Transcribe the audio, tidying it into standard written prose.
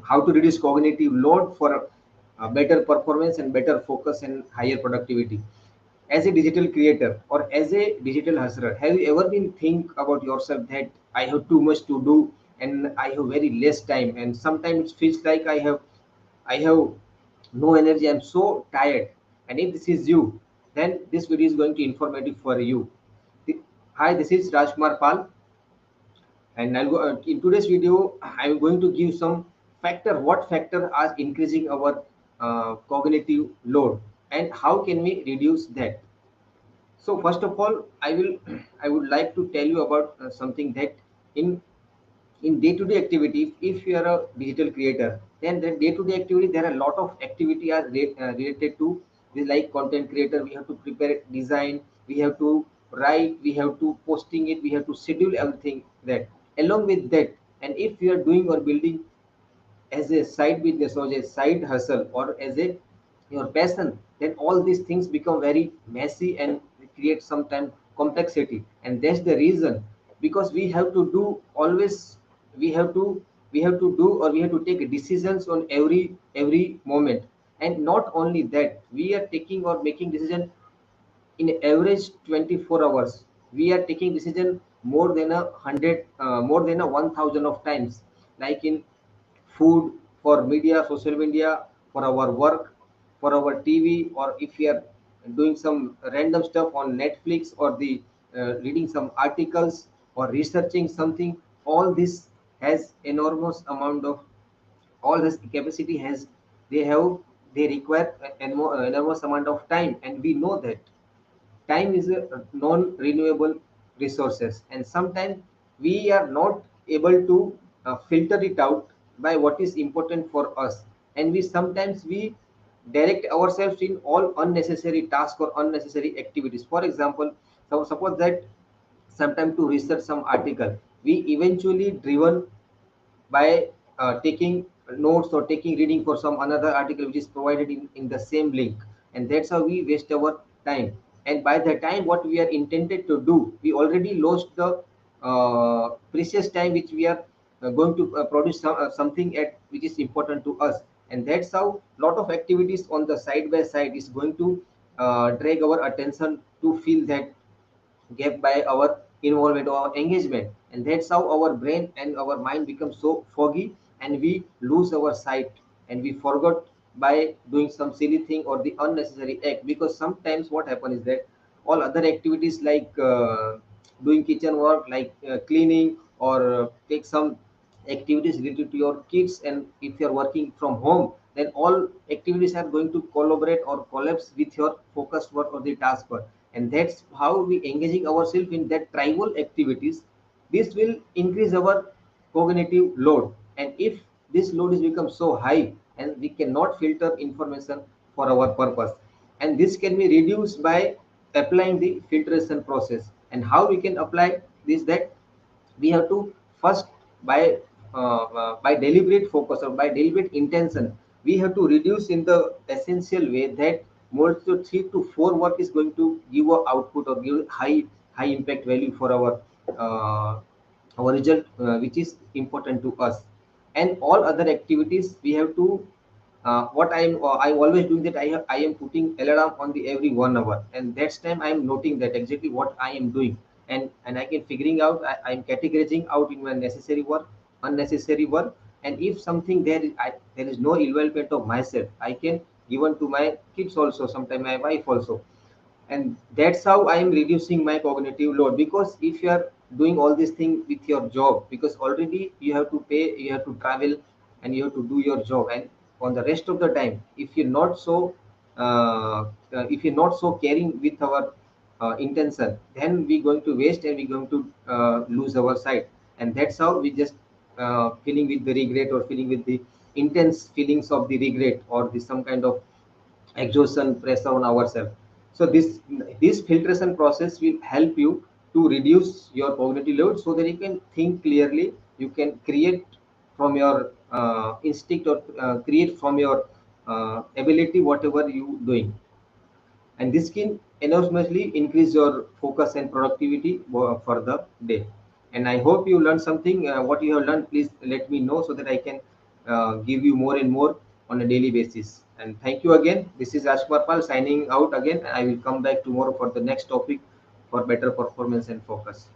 how to reduce cognitive load for better performance and better focus and higher productivity. As a digital creator or as a digital hustler, have you ever been think about yourself that I have too much to do and I have very less time, and sometimes it feels like I have no energy, I'm so tired. And if this is you, then this video is going to informative for you. Hi, this is Rajkumar Pal, and in today's video I'm going to give some what factor are increasing our cognitive load and how can we reduce that. So first of all, I would like to tell you about something that in day-to-day activity, if you are a digital creator, then the day-to-day activity there are a lot of activity are related to this, like content creator. We have to prepare design, we have to write, we have to posting it, we have to schedule everything that. Along with that, and if you are doing or building as a side business or a side hustle or as a your passion, then all these things become very messy and create sometimes complexity. And that's the reason, because we have to do always, we have to we have to do or we have to take decisions on every moment. And not only that, we are taking or making decision in average 24 hours. We are taking decision more than a hundred more than a 1000 of times, like in food, for media, social media, for our work, for our TV, or if we are doing some random stuff on Netflix or the reading some articles or researching something. All this has enormous amount of, all this capacity has, they have, they require an enormous amount of time, and we know that time is a non-renewable resources, and sometimes we are not able to filter it out by what is important for us. And we sometimes we direct ourselves in all unnecessary tasks or unnecessary activities. For example, so suppose that sometime to research some article, we eventually driven by taking notes or taking reading for some another article which is provided in the same link, and that's how we waste our time. And by the time what we are intended to do, we already lost the precious time which we are going to produce something at which is important to us. And that's how lot of activities on the side by side is going to drag our attention to feel that gap by our involvement or engagement. And that's how our brain and our mind become so foggy, and we lose our sight, and we forgot by doing some silly thing or the unnecessary act. Because sometimes what happens is that all other activities like doing kitchen work, like cleaning, or take some activities related to your kids, and if you're working from home, then all activities are going to collaborate or collapse with your focused work or the task work. And that's how we engaging ourselves in that trivial activities. This will increase our cognitive load, and if this load is become so high, and we cannot filter information for our purpose. And this can be reduced by applying the filtration process. And how we can apply this, that we have to first, by by deliberate focus or by deliberate intention, we have to reduce in the essential way that more to 3 to 4 work is going to give a output or give high impact value for our result, which is important to us. And all other activities we have to, what I'm always doing that I am putting alarm on the every 1 hour, and that's time I am noting that exactly what I am doing. And I can figuring out, I'm categorizing out in my necessary work, unnecessary work. And if something there is no involvement of myself, I can given to my kids also, sometimes my wife also. And that's how I am reducing my cognitive load. Because if you are doing all these things with your job, because already you have to pay, you have to travel, and you have to do your job. And on the rest of the time, if you're not so if you're not so caring with our intention, then we're going to waste, and we're going to lose our sight. And that's how we just feeling with the regret, or feeling with the intense feelings of the regret, or the some kind of exhaustion pressure on ourselves. So this filtration process will help you to reduce your cognitive load, so that you can think clearly, you can create from your instinct, or create from your ability whatever you doing. And this can enormously increase your focus and productivity for the day. And I hope you learned something. What you have learned, please let me know, so that I can give you more and more on a daily basis. And thank you again. This is Ashmar Pal signing out again. I will come back tomorrow for the next topic for better performance and focus.